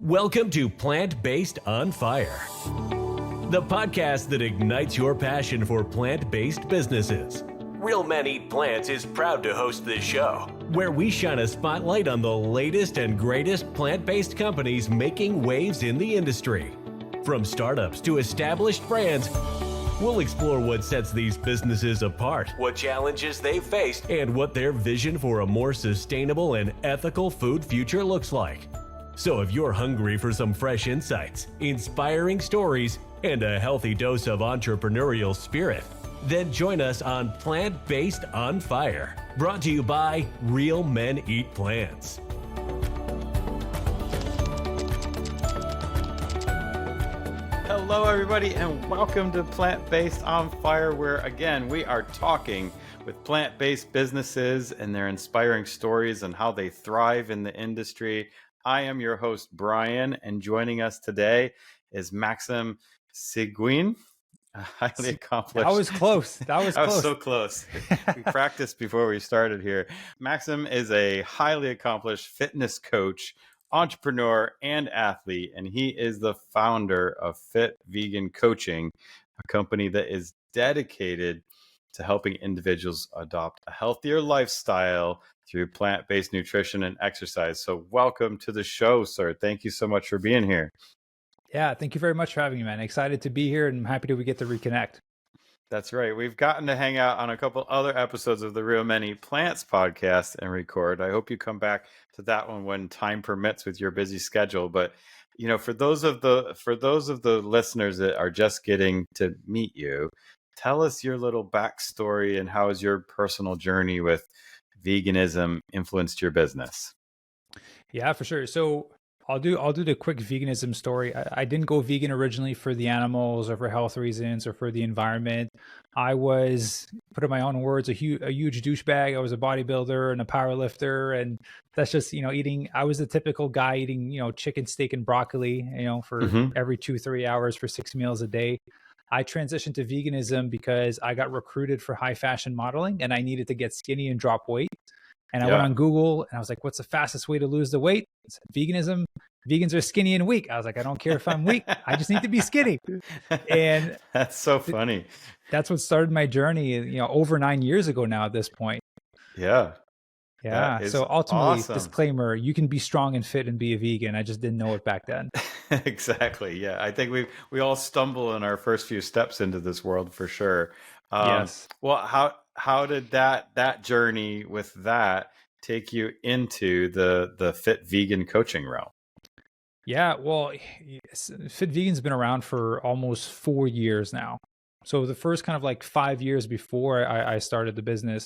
Welcome to PlantBased on Fire, the podcast that ignites your passion for plant-based businesses. Real Men Eat Plants is proud to host this show, where we shine a spotlight on the latest and greatest plant-based companies making waves in the industry. From startups to established brands, we'll explore what sets these businesses apart, what challenges they've faced, and what their vision for a more sustainable and ethical food future looks like. So if you're hungry for some fresh insights, inspiring stories, and a healthy dose of entrepreneurial spirit, then join us on PlantBased on Fire, brought to you by Real Men Eat Plants. Hello, everybody, and welcome to PlantBased on Fire, where, again, we are talking with plant-based businesses and their inspiring stories and how they thrive in the industry. I am your host, Bryan, and joining us today is Maxime Sigouin, a highly accomplished... That was close. That was so close. We practiced before we started here. Maxime is a highly accomplished fitness coach, entrepreneur, and athlete, and he is the founder of Fit Vegan Coaching, a company that is dedicated to helping individuals adopt a healthier lifestyle through plant-based nutrition and exercise. So welcome to the show, sir. Thank you so much for being here. Yeah, thank you very much for having me, man. Excited to be here and I'm happy that we get to reconnect. That's right. We've gotten to hang out on a couple other episodes of the Real Men Eat Plants podcast and record. I hope you come back to that one when time permits with your busy schedule. But you know, for those of the listeners that are just getting to meet you, tell us your little backstory and how has your personal journey with veganism influenced your business? Yeah, for sure. So I'll do the quick veganism story. I didn't go vegan originally for the animals or for health reasons or for the environment. I was, put in my own words, a huge douchebag. I was a bodybuilder and a powerlifter, and that's just, eating. I was the typical guy eating, chicken, steak, and broccoli, for every 2-3 hours for 6 meals a day. I transitioned to veganism because I got recruited for high fashion modeling and I needed to get skinny and drop weight. And I went on Google and I was like, what's the fastest way to lose the weight? I said, veganism. Vegans are skinny and weak. I was like, I don't care if I'm weak. I just need to be skinny. And that's so funny. That's what started my journey, over 9 years ago now at this point. Yeah. Yeah. So ultimately, disclaimer, you can be strong and fit and be a vegan. I just didn't know it back then. Exactly. Yeah. I think we all stumble in our first few steps into this world for sure. Yes. Well, how did that journey with that take you into the Fit Vegan coaching realm? Yeah. Well, Fit Vegan's been around for almost 4 years now. So the first kind of like 5 years before I started the business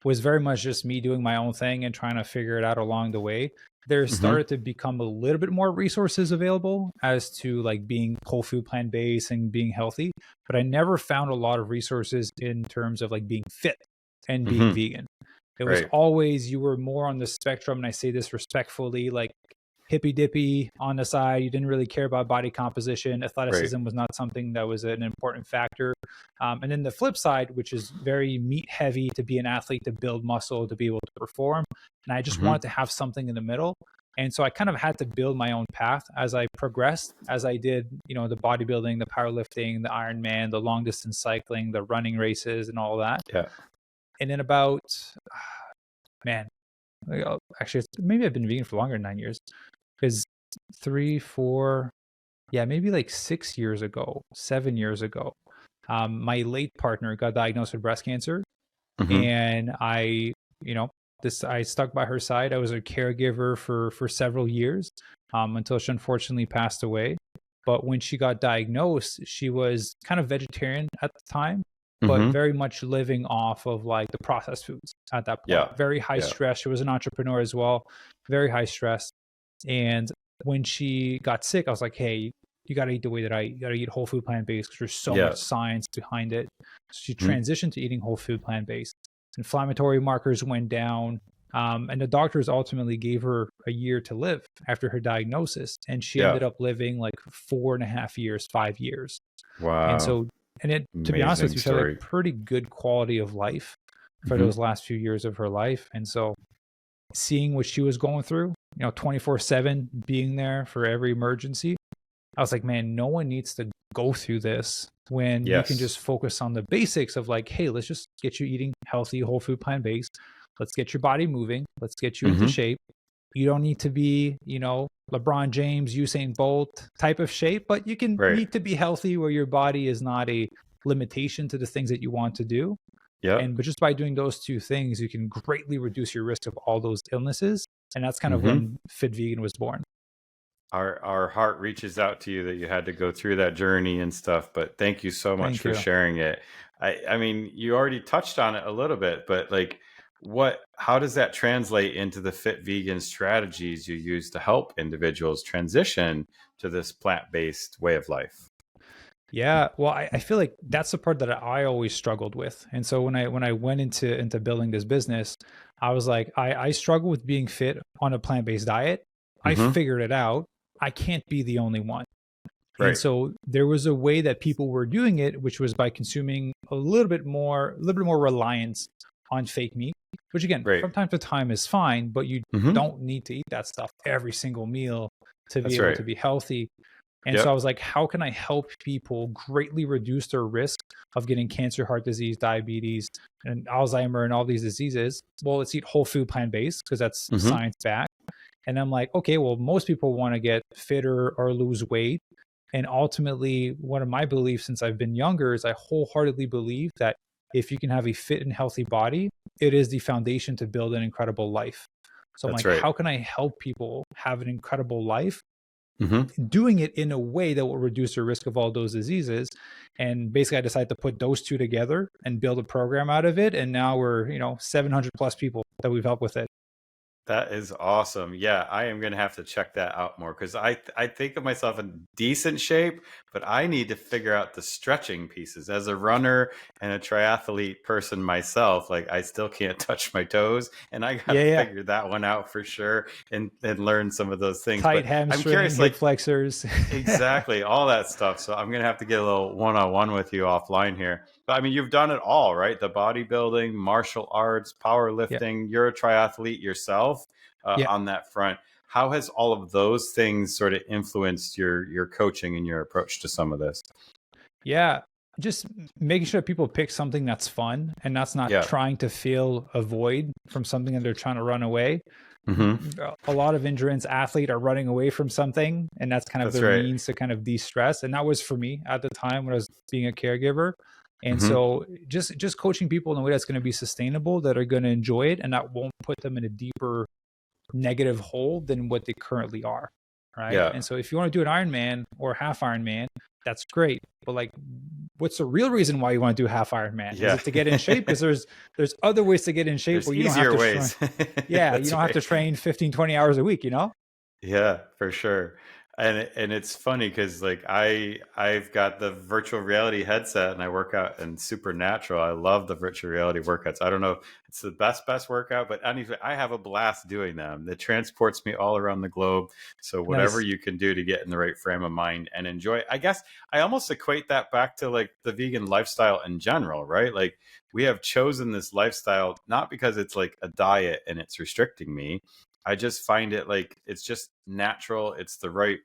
was very much just me doing my own thing and trying to figure it out along the way. There started to become a little bit more resources available as to like being whole food plant-based and being healthy, but I never found a lot of resources in terms of like being fit and being vegan. It was always, you were more on the spectrum, and I say this respectfully, like hippy dippy on the side. You didn't really care about body composition. Athleticism was not something that was an important factor. And then the flip side, which is very meat heavy, to be an athlete, to build muscle, to be able to perform. And I just wanted to have something in the middle. And so I kind of had to build my own path as I progressed, as I did, the bodybuilding, the powerlifting, the Ironman, the long distance cycling, the running races and all that. Yeah. And then about, actually, maybe I've been vegan for longer than 9 years. Because 3, 4, maybe like 6 years ago, 7 years ago, my late partner got diagnosed with breast cancer. And I stuck by her side. I was a caregiver for several years until she unfortunately passed away. But when she got diagnosed, she was kind of vegetarian at the time, but very much living off of like the processed foods at that point. Yeah. Very high stress. She was an entrepreneur as well, very high stress. And when she got sick, I was like, hey, you got to eat the way that I eat. You got to eat whole food plant-based because there's so much science behind it. So she transitioned to eating whole food plant-based. Inflammatory markers went down. And the doctors ultimately gave her a year to live after her diagnosis. And she ended up living like 4.5 years, 5 years. Wow. And so, to be honest with you, she had a pretty good quality of life for those last few years of her life. And so seeing what she was going through, 24/7 being there for every emergency. I was like, man, no one needs to go through this when you can just focus on the basics of like, hey, let's just get you eating healthy, whole food, plant-based. Let's get your body moving. Let's get you into shape. You don't need to be, LeBron James, Usain Bolt type of shape, but you can need to be healthy where your body is not a limitation to the things that you want to do. Yeah. But just by doing those two things, you can greatly reduce your risk of all those illnesses. And that's kind of when Fit Vegan was born. Our heart reaches out to you that you had to go through that journey and stuff, but thank you so much for sharing it. I mean, you already touched on it a little bit, but like how does that translate into the Fit Vegan strategies you use to help individuals transition to this plant-based way of life? Yeah, well, I feel like that's the part that I always struggled with. And so when I went into building this business, I was like, I struggle with being fit on a plant-based diet. I figured it out. I can't be the only one. Right. And so there was a way that people were doing it, which was by consuming a little bit more reliance on fake meat, which again, from time to time is fine, but you don't need to eat that stuff every single meal to be able to be healthy. And so I was like, how can I help people greatly reduce their risk of getting cancer, heart disease, diabetes, and Alzheimer and all these diseases? Well, let's eat whole food, plant-based, because that's science backed. And I'm like, okay, well, most people want to get fitter or lose weight. And ultimately, one of my beliefs since I've been younger is I wholeheartedly believe that if you can have a fit and healthy body, it is the foundation to build an incredible life. So I'm like, how can I help people have an incredible life? Doing it in a way that will reduce the risk of all those diseases. And basically I decided to put those two together and build a program out of it. And now we're, 700 plus people that we've helped with it. That is awesome. Yeah, I am going to have to check that out more because I think of myself in decent shape, but I need to figure out the stretching pieces. As a runner and a triathlete person myself, like I still can't touch my toes, and I got to figure that one out for sure and learn some of those things. Tight hamstring, I'm curious, hip flexors. Exactly, all that stuff. So I'm going to have to get a little one-on-one with you offline here. But I mean, you've done it all, right? The bodybuilding, martial arts, powerlifting. You're a triathlete yourself on that front. How has all of those things sort of influenced your coaching and your approach to some of this? Yeah, just making sure people pick something that's fun and that's not trying to fill a void from something that they're trying to run away. A lot of endurance athletes are running away from something, and that's kind of their means to kind of de-stress. And that was for me at the time when I was being a caregiver. And so just coaching people in a way that's going to be sustainable, that are going to enjoy it, and that won't put them in a deeper negative hole than what they currently are. Right. Yeah. And so if you want to do an Ironman or half Ironman, that's great. But like, what's the real reason why you want to do half Ironman? Is it to get in shape? Because there's other ways to get in shape where you don't have to ways. you don't have to train 15, 20 hours a week, Yeah, for sure. And it's funny because like I've got the virtual reality headset and I work out in Supernatural. I love the virtual reality workouts. I don't know if it's the best workout, but I have a blast doing them. It transports me all around the globe. So whatever you can do to get in the right frame of mind and enjoy. I guess I almost equate that back to like the vegan lifestyle in general, right? Like we have chosen this lifestyle not because it's like a diet and it's restricting me. I just find it like it's just natural. It's the right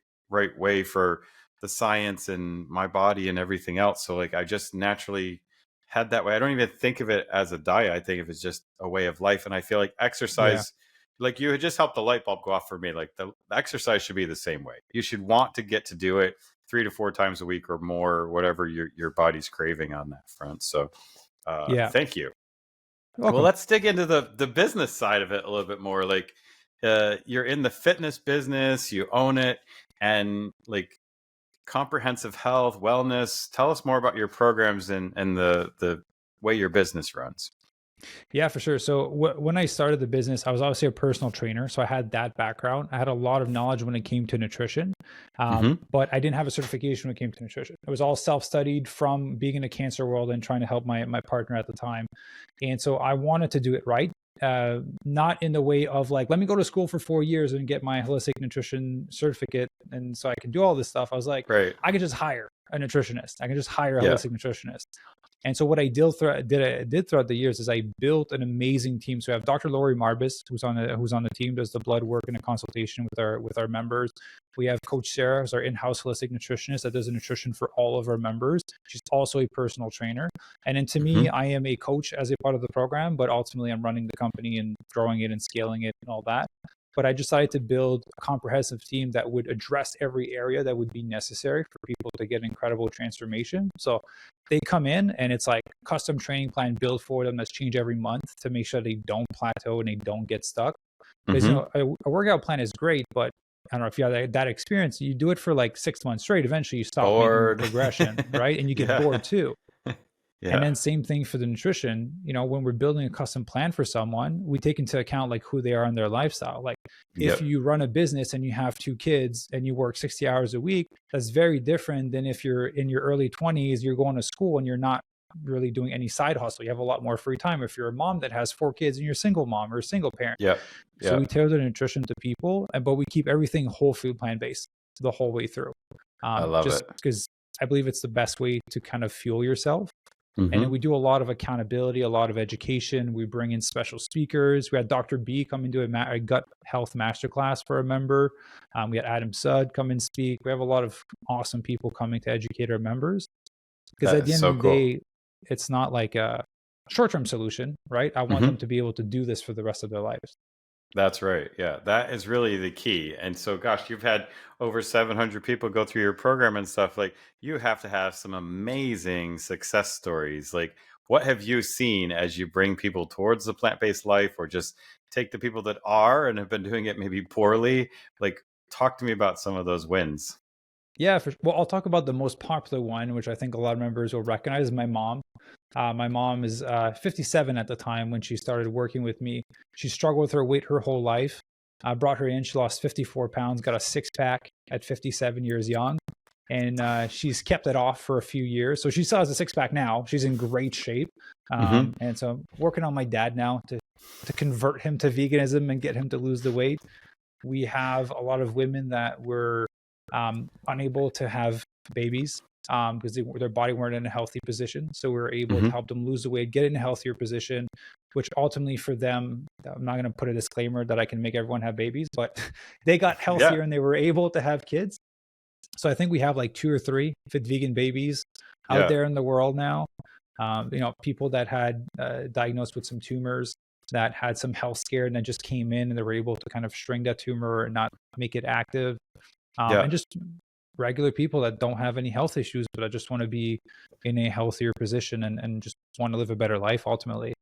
way for the science and my body and everything else. So like I just naturally had that way. I don't even think of it as a diet. I think of it as just a way of life. And I feel like exercise, like you had just helped the light bulb go off for me. Like the exercise should be the same way. You should want to get to do it 3 to 4 times a week or more, whatever your body's craving on that front. So thank you. Well, let's dig into the business side of it a little bit more. Like, you're in the fitness business, you own it, and like comprehensive health, wellness. Tell us more about your programs and the way your business runs. Yeah, for sure. So when I started the business, I was obviously a personal trainer. So I had that background. I had a lot of knowledge when it came to nutrition, but I didn't have a certification when it came to nutrition. It was all self-studied from being in the cancer world and trying to help my partner at the time. And so I wanted to do it right. Not in the way of like, let me go to school for 4 years and get my holistic nutrition certificate. And so I can do all this stuff. I was like, I could just hire a nutritionist. I can just hire a holistic nutritionist. And so what I did throughout the years is I built an amazing team. So I have Dr. Lori Marbus, who's on the team, does the blood work and a consultation with our members. We have Coach Sarah, who's our in-house holistic nutritionist that does the nutrition for all of our members. She's also a personal trainer. And then to me, I am a coach as a part of the program, but ultimately I'm running the company and growing it and scaling it and all that. But I decided to build a comprehensive team that would address every area that would be necessary for people to get incredible transformation. So they come in and it's like custom training plan built for them that's changed every month to make sure they don't plateau and they don't get stuck. Because a workout plan is great, but I don't know if you have that experience, you do it for like 6 months straight. Eventually you stop making progression, right? And you get bored too. Yeah. And then same thing for the nutrition. When we're building a custom plan for someone, we take into account like who they are and their lifestyle. Like if you run a business and you have 2 kids and you work 60 hours a week, that's very different than if you're in your early 20s, you're going to school and you're not really doing any side hustle. You have a lot more free time. If you're a mom that has 4 kids and you're a single mom or a single parent. So we tailor the nutrition to people, but we keep everything whole food plant-based the whole way through. I love it. Because I believe it's the best way to kind of fuel yourself. And then we do a lot of accountability, a lot of education. We bring in special speakers. We had Dr. B come and do a gut health masterclass for a member. We had Adam Sudd come and speak. We have a lot of awesome people coming to educate our members. Because at the end of the day, it's not like a short-term solution, right? I want them to be able to do this for the rest of their lives. That's right. Yeah, that is really the key. And so, gosh, you've had over 700 people go through your program and stuff. Like, you have to have some amazing success stories. Like, what have you seen as you bring people towards the plant-based life, or just take the people that are and have been doing it maybe poorly? Like, talk to me about some of those wins. Yeah, well, I'll talk about the most popular one, which I think a lot of members will recognize, my mom. My mom is 57 at the time when she started working with me. She struggled with her weight her whole life. I brought her in. She lost 54 pounds, got a 6-pack at 57 years young. And she's kept it off for a few years. So she still has a 6-pack now. She's in great shape. And so I'm working on my dad now to convert him to veganism and get him to lose the weight. We have a lot of women that were unable to have babies because their body weren't in a healthy position. So we were able to help them lose the weight, get in a healthier position, which ultimately for them, I'm not going to put a disclaimer that I can make everyone have babies, but they got healthier and they were able to have kids. So I think we have like 2 or 3 fit vegan babies out there in the world now. People that had diagnosed with some tumors, that had some health scare and then just came in and they were able to kind of shrink that tumor and not make it active. And just regular people that don't have any health issues, but I just want to be in a healthier position and just want to live a better life ultimately.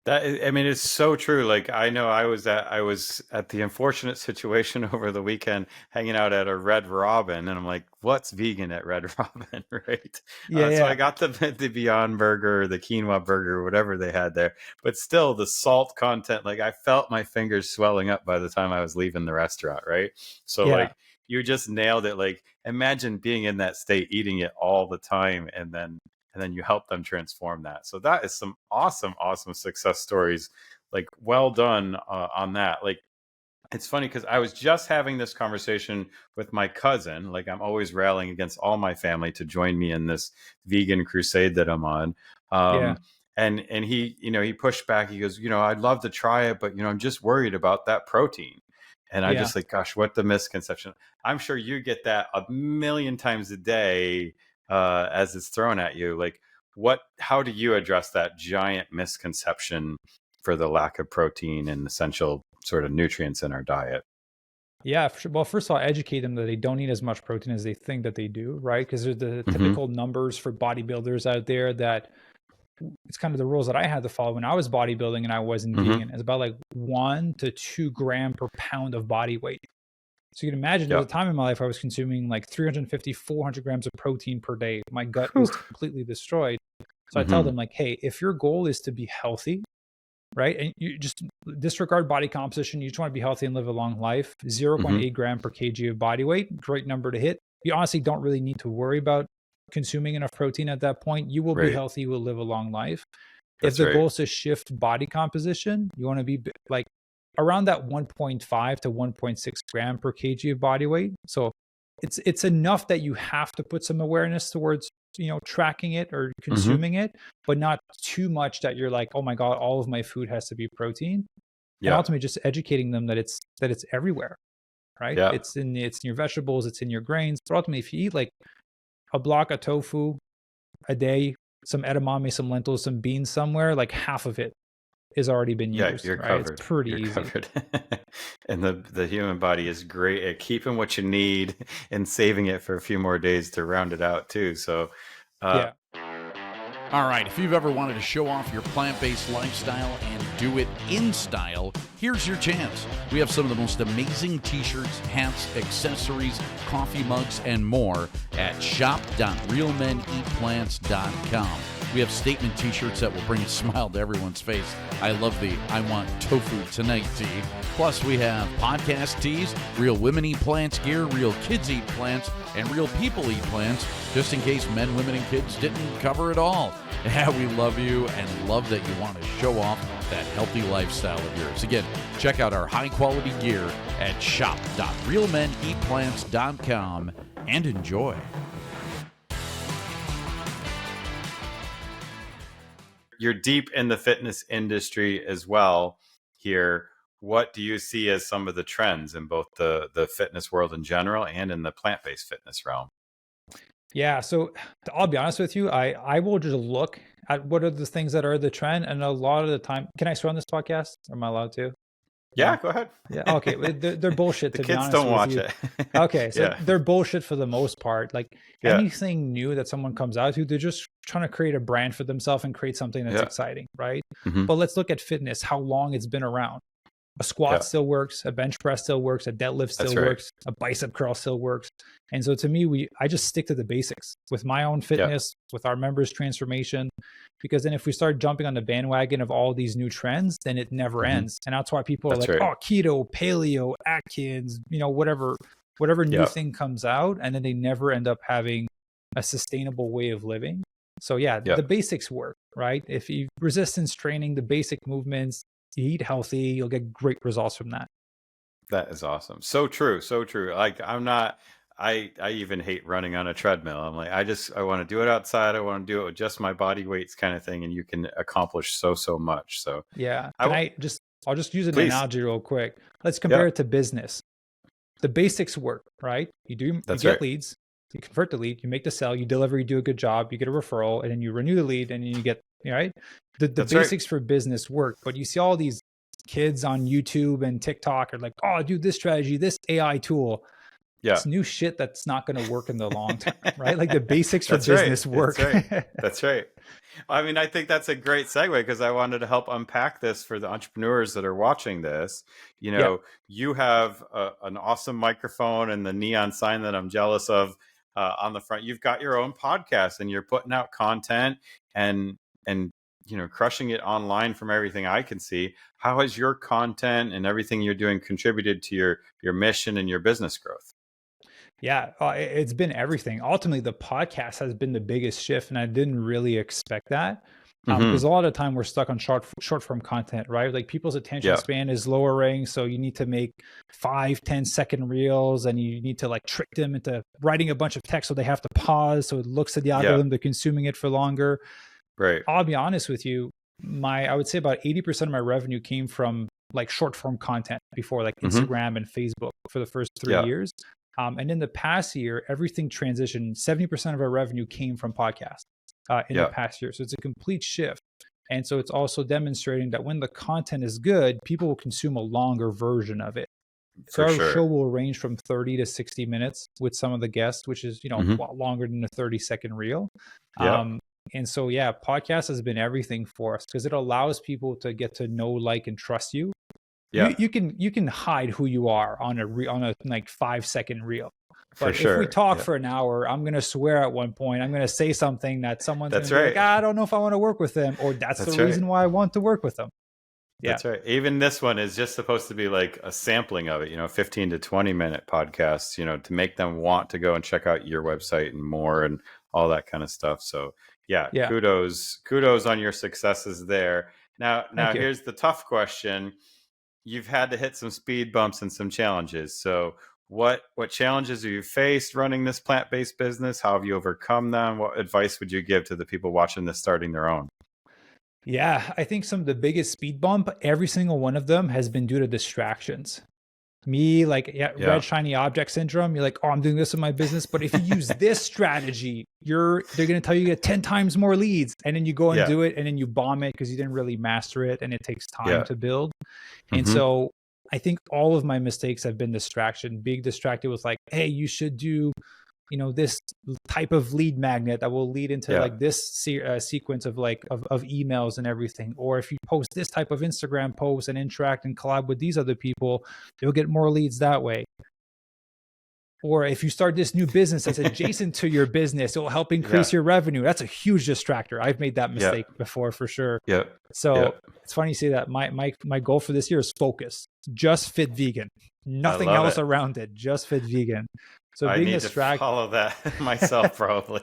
It's so true. Like, I know I was at the unfortunate situation over the weekend hanging out at a Red Robin, and I'm like, what's vegan at Red Robin, right? So I got the Beyond Burger, the quinoa burger, whatever they had there, but still the salt content, like I felt my fingers swelling up by the time I was leaving the restaurant, right? So like, you just nailed it. Like, imagine being in that state, eating it all the time, and then you help them transform that. So that is some awesome success stories. Like, well done on that. Like, it's funny because I was just having this conversation with my cousin. Like, I'm always rallying against all my family to join me in this vegan crusade that I'm on. And he, he pushed back. He goes, I'd love to try it, but I'm just worried about that protein. And I just like, gosh, what the misconception. I'm sure you get that a million times a day as it's thrown at you. Like, how do you address that giant misconception for the lack of protein and essential sort of nutrients in our diet? Yeah, for sure. Well, first of all, educate them that they don't need as much protein as they think that they do, right? Because there's the typical numbers for bodybuilders out there that it's kind of the rules that I had to follow when I was bodybuilding and I wasn't vegan. It's about like 1 to 2 gram per pound of body weight. So you can imagine there was a time in my life I was consuming like 350, 400 grams of protein per day. My gut was completely destroyed. So I tell them like, hey, if your goal is to be healthy, right? And you just disregard body composition. You just want to be healthy and live a long life. 0.8 gram per kg of body weight, great number to hit. You honestly don't really need to worry about consuming enough protein at that point. You will be healthy, you will live a long life. If the goal is to shift body composition, you want to be like around that 1.5 to 1.6 gram per kg of body weight. So it's enough that you have to put some awareness towards tracking it or Mm-hmm. consuming it, but not too much that you're like, oh my God, all of my food has to be protein. And Yeah. ultimately just educating them that it's everywhere, right? Yeah. It's in your vegetables, it's in your grains. But ultimately, if you eat like a block of tofu a day, some edamame, some lentils, some beans somewhere, like half of it has already been used. You're right? covered. It's pretty You're easy. covered. And the human body is great at keeping what you need and saving it for a few more days to round it out too. So, Yeah. All right, if you've ever wanted to show off your plant-based lifestyle and do it in style, here's your chance. We have some of the most amazing t-shirts, hats, accessories, coffee mugs, and more at shop.realmeneatplants.com. We have statement t-shirts that will bring a smile to everyone's face. I love the I want tofu tonight tee. Plus, we have podcast tees, Real Women Eat Plants gear, Real Kids Eat Plants, and Real People Eat Plants, just in case men, women, and kids didn't cover it all. Yeah, we love you and love that you want to show off that healthy lifestyle of yours. Again, check out our high-quality gear at shop.realmeneatplants.com and enjoy. you're deep in the fitness industry as well here. What do you see as some of the trends in both the fitness world in general and in the plant-based fitness realm? Yeah, so I'll be honest with you, I will just look at what are the things that are the trend, and a lot of the time, can I swear on this podcast? Am I allowed to? Yeah, go ahead. Yeah, okay, they're bullshit. The To be kids honest don't with watch you. it. Okay, so Yeah. they're bullshit for the most part. Like Yeah. anything new that someone comes out to, they're just trying to create a brand for themselves and create something that's Yeah. exciting, right? Mhm. But let's look at fitness, how long it's been around. A squat Yeah. still works, a bench press still works, a deadlift still That's right. works, a bicep curl still works. And so to me, I just stick to the basics with my own fitness, with our members' transformation, because then if we start jumping on the bandwagon of all these new trends, then it never Mhm. ends. And that's why people are That's like, right. oh, keto, paleo, Atkins, whatever new Yeah. thing comes out, and then they never end up having a sustainable way of living. So yeah, Yeah. the basics work, right? If you resistance training, the basic movements, you eat healthy, you'll get great results from that. That is awesome. So true. So true. Like I even hate running on a treadmill. I'm like, I want to do it outside. I want to do it with just my body weights kind of thing. And you can accomplish so much. So Yeah. I'll just use an Please. analogy real quick. Let's compare Yeah. it to business. The basics work, right? You That's get right. leads, you convert the lead, you make the sell, you deliver, you do a good job, you get a referral, and then you renew the lead, and you get, right? The That's right. basics for business work, but you see all these kids on YouTube and TikTok are like, oh, do this strategy, this AI tool. Yeah. It's new shit that's not going to work in the long term, right? Like the basics for That's right. business work. That's right. That's right. I mean, I think that's a great segue because I wanted to help unpack this for the entrepreneurs that are watching this. You have an awesome microphone and the neon sign that I'm jealous of on the front. You've got your own podcast and you're putting out content and crushing it online from everything I can see. How has your content and everything you're doing contributed to your mission and your business growth? Yeah, it's been everything. Ultimately, the podcast has been the biggest shift, and I didn't really expect that because a lot of the time we're stuck on short form content, right? Like people's attention span is lowering, so you need to make 5-10 second reels, and you need to like trick them into writing a bunch of text so they have to pause, so it looks at the algorithm they're consuming it for longer. Right. I'll be honest with you, I would say about 80% of my revenue came from like short form content before, like Instagram and Facebook for the first 3 years. And in the past year, everything transitioned. 70% of our revenue came from podcasts in the past year. So it's a complete shift. And so it's also demonstrating that when the content is good, people will consume a longer version of it. So our show will range from 30 to 60 minutes with some of the guests, which is, a lot longer than a 30-second reel. And so, podcast has been everything for us because it allows people to get to know, like, and trust you. Yeah. You can hide who you are on a like 5-second reel. But if we talk for an hour, I'm going to swear at one point, I'm going to say something that someone's going to be like, I don't know if I want to work with them, or that's the reason why I want to work with them. Yeah. That's right. Even this one is just supposed to be like a sampling of it, 15 to 20 minute podcasts, to make them want to go and check out your website and more and all that kind of stuff. So kudos on your successes there. Now here's the tough question. You've had to hit some speed bumps and some challenges. So what challenges have you faced running this plant-based business? How have you overcome them? What advice would you give to the people watching this starting their own? Yeah, I think some of the biggest speed bump, every single one of them has been due to distractions. Me, like, red shiny object syndrome. You're like, oh, I'm doing this in my business. But if you use this strategy, they're going to tell you get 10 times more leads. And then you go and do it, and then you bomb it because you didn't really master it, and it takes time to build. And so I think all of my mistakes have been distraction. Being distracted with like, hey, you should do, you know, this type of lead magnet that will lead into like this sequence of like of emails and everything. Or if you post this type of Instagram post and interact and collab with these other people, you'll get more leads that way. Or if you start this new business that's adjacent to your business, it will help increase your revenue. That's a huge distractor. I've made that mistake before for sure. So it's funny you say that. My goal for this year is focus. Just fit vegan. Nothing else around it. Just fit vegan. So I being need distracted, to follow that myself, probably.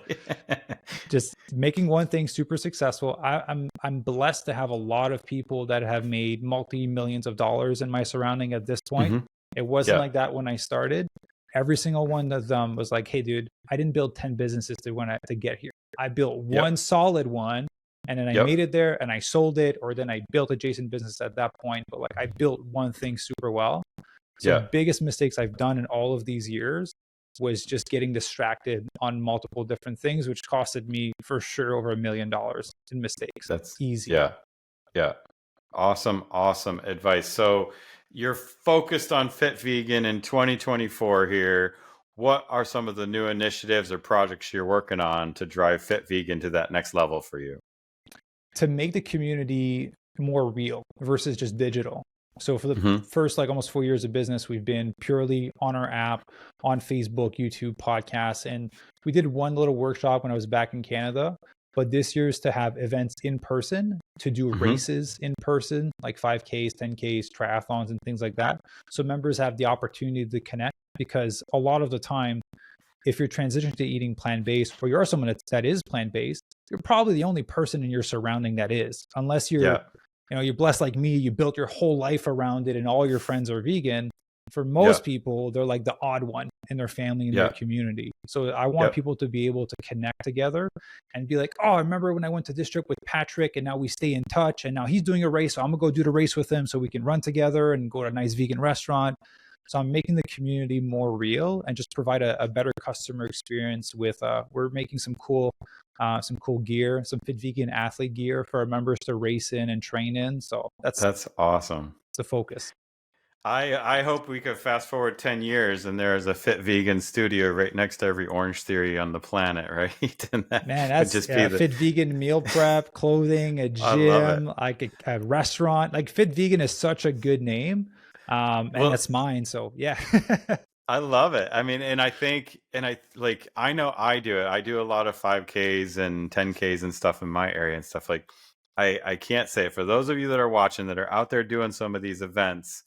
just making one thing super successful. I'm blessed to have a lot of people that have made multi-millions of dollars in my surrounding at this point. It wasn't like that when I started. Every single one of them was like, hey, dude, I didn't build 10 businesses to get here. I built one solid one, and then I made it there, and I sold it, or then I built adjacent business at that point. But like, I built one thing super well. So the biggest mistakes I've done in all of these years was just getting distracted on multiple different things, which costed me for sure over $1 million in mistakes. That's easy. Yeah. Awesome advice. So you're focused on Fit Vegan in 2024 here. What are some of the new initiatives or projects you're working on to drive Fit Vegan to that next level for you? To make the community more real versus just digital. So for the first like almost 4 years of business, we've been purely on our app, on Facebook, YouTube, podcasts. And we did one little workshop when I was back in Canada. But this year is to have events in person, to do races in person, like 5Ks, 10Ks, triathlons, and things like that. So members have the opportunity to connect, because a lot of the time, if you're transitioning to eating plant-based, or you're someone that is plant-based, you're probably the only person in your surrounding that is, unless you're you're blessed like me, you built your whole life around it and all your friends are vegan. For most people, they're like the odd one in their family and their community. So I want people to be able to connect together and be like, oh, I remember when I went to this trip with Patrick, and now we stay in touch, and now he's doing a race, so I'm gonna go do the race with him so we can run together and go to a nice vegan restaurant. So I'm making the community more real and just provide a better customer experience with, we're making some cool gear, some Fit Vegan athlete gear for our members to race in and train in. So that's awesome. It's the focus. I hope we could fast forward 10 years and there is a Fit Vegan studio right next to every Orange Theory on the planet, right? And that that's just Fit Vegan meal prep, clothing, a gym, like a restaurant. Like Fit Vegan is such a good name. And that's mine. So yeah. I love it. I mean, and I know I do it. I do a lot of 5Ks and 10Ks and stuff in my area and stuff. Like I can't say it. For those of you that are watching that are out there doing some of these events,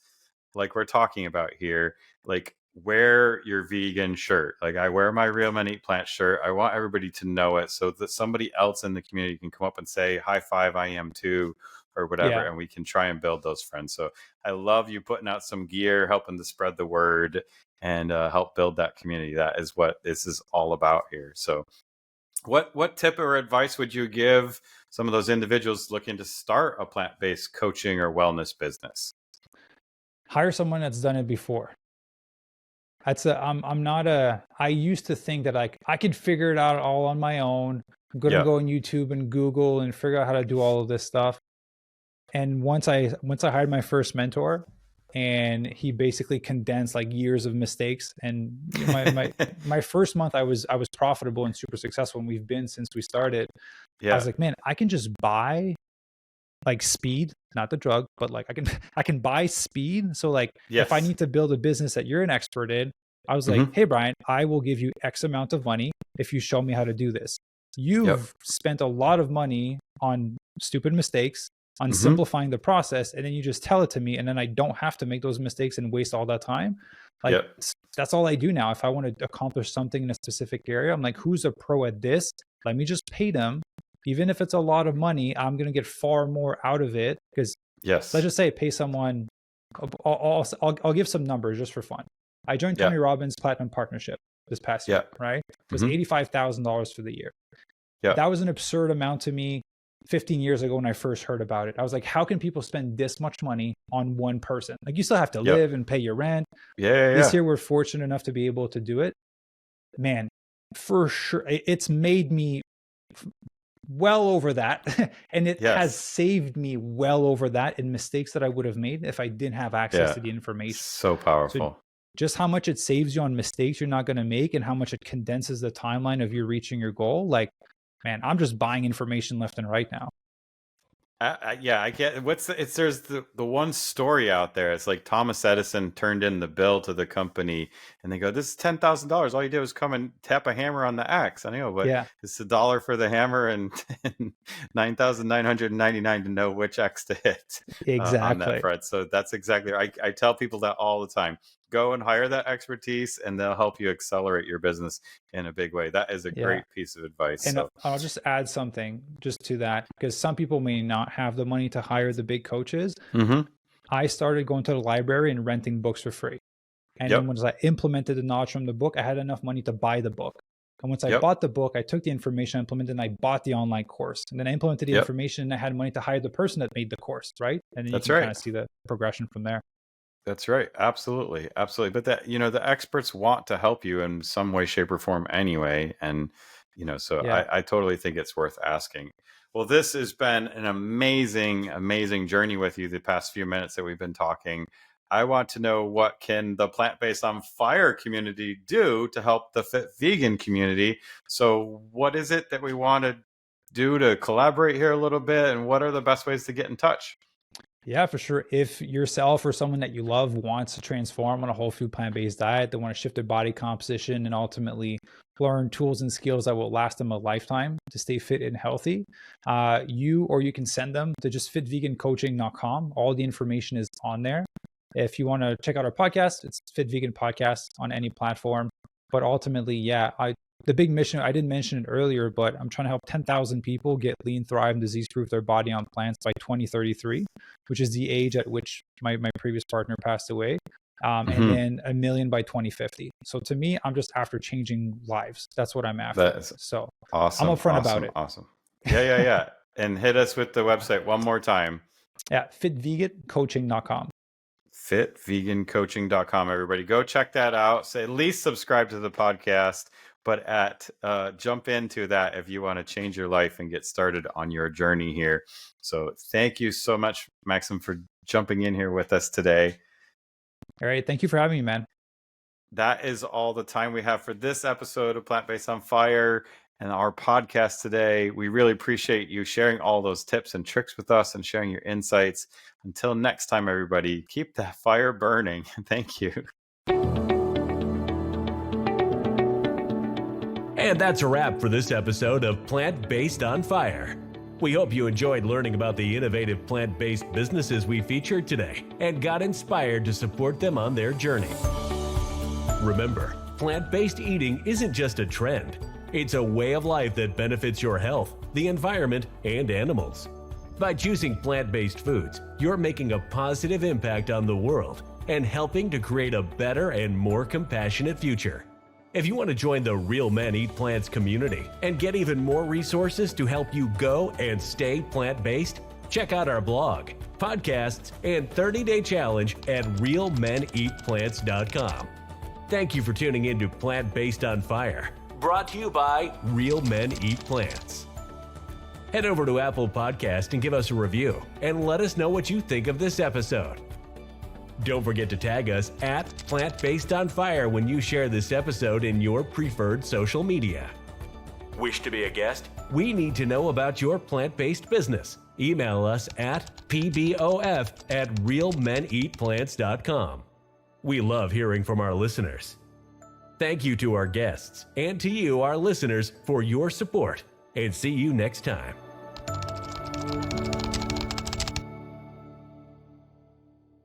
like we're talking about here, like wear your vegan shirt. Like I wear my Real Men Eat Plant shirt. I want everybody to know it so that somebody else in the community can come up and say, high five, I am too, or whatever. And we can try and build those friends. So I love you putting out some gear, helping to spread the word and help build that community. That is what this is all about here. So what tip or advice would you give some of those individuals looking to start a plant-based coaching or wellness business? Hire someone that's done it before. I used to think that I could figure it out all on my own. I'm going to go on YouTube and Google and figure out how to do all of this stuff. And once I hired my first mentor, and he basically condensed like years of mistakes, and my first month I was profitable and super successful, and we've been since we started. I was like, man, I can just buy like speed, not the drug, but like I can buy speed. So like if I need to build a business that you're an expert in, I was like, hey Bryan, I will give you X amount of money if you show me how to do this. You've spent a lot of money on stupid mistakes, on simplifying the process, and then you just tell it to me, and then I don't have to make those mistakes and waste all that time. Like that's all I do now. If I want to accomplish something in a specific area, I'm like, who's a pro at this? Let me just pay them. Even if it's a lot of money, I'm going to get far more out of it. Because let's just say pay someone, I'll give some numbers just for fun. I joined Tony Robbins' Platinum Partnership this past year, right? It was $85,000 for the year. Yeah. That was an absurd amount to me 15 years ago when I first heard about it. I was like, how can people spend this much money on one person? Like, you still have to live and pay your rent. This year, we're fortunate enough to be able to do it. Man, for sure, it's made me well over that. And it has saved me well over that in mistakes that I would have made if I didn't have access to the information. So powerful. So just how much it saves you on mistakes you're not going to make and how much it condenses the timeline of you reaching your goal. Like, man, I'm just buying information left and right now. I get there's the one story out there. It's like Thomas Edison turned in the bill to the company and they go, this is $10,000. All you did was come and tap a hammer on the axe. I know, but it's $1 for the hammer and $9,999 to know which X to hit on that front. So that's exactly right. I tell people that all the time. Go and hire that expertise and they'll help you accelerate your business in a big way. That is a great piece of advice. And I'll just add something just to that, because some people may not have the money to hire the big coaches. I started going to the library and renting books for free. And then once I implemented the knowledge from the book, I had enough money to buy the book. And once I bought the book, I took the information, implemented, and I bought the online course. And then I implemented the information and I had money to hire the person that made the course, right? And then you can kind of see the progression from there. That's right. Absolutely. Absolutely. But that, the experts want to help you in some way, shape, or form anyway. And, so I totally think it's worth asking. Well, this has been an amazing, amazing journey with you the past few minutes that we've been talking. I want to know, what can the Plant-Based on Fire community do to help the Fit Vegan community? So what is it that we want to do to collaborate here a little bit? And what are the best ways to get in touch? Yeah, for sure. If yourself or someone that you love wants to transform on a whole food plant-based diet, they want to shift their body composition and ultimately learn tools and skills that will last them a lifetime to stay fit and healthy, you can send them to just fitvegancoaching.com. All the information is on there. If you want to check out our podcast, it's Fit Vegan Podcast on any platform. But ultimately, the big mission, I didn't mention it earlier, but I'm trying to help 10,000 people get lean, thrive, and disease-proof their body on plants by 2033, which is the age at which my previous partner passed away, and then 1 million by 2050. So to me, I'm just after changing lives. That's what I'm after. That is so awesome. I'm upfront about it. Awesome. Yeah. And hit us with the website one more time. Yeah, fitvegancoaching.com. Fitvegancoaching.com. Everybody go check that out. So at least subscribe to the podcast. But jump into that if you want to change your life and get started on your journey here. So thank you so much, Maxime, for jumping in here with us today. All right. Thank you for having me, man. That is all the time we have for this episode of Plant-Based on Fire and our podcast today. We really appreciate you sharing all those tips and tricks with us and sharing your insights. Until next time, everybody, keep that fire burning. Thank you. And that's a wrap for this episode of Plant-Based on Fire. We hope you enjoyed learning about the innovative plant-based businesses we featured today and got inspired to support them on their journey. Remember, plant-based eating isn't just a trend. It's a way of life that benefits your health, the environment, and animals. By choosing plant-based foods, you're making a positive impact on the world and helping to create a better and more compassionate future. If you want to join the Real Men Eat Plants community and get even more resources to help you go and stay plant-based, check out our blog, podcasts, and 30-day challenge at realmeneatplants.com. Thank you for tuning in to Plant-Based on Fire, brought to you by Real Men Eat Plants. Head over to Apple Podcast and give us a review, and let us know what you think of this episode. Don't forget to tag us at Plant-Based on Fire when you share this episode in your preferred social media. Wish to be a guest? We need to know about your plant-based business. Email us at pbof@realmeneatplants.com. We love hearing from our listeners. Thank you to our guests and to you, our listeners, for your support, and see you next time.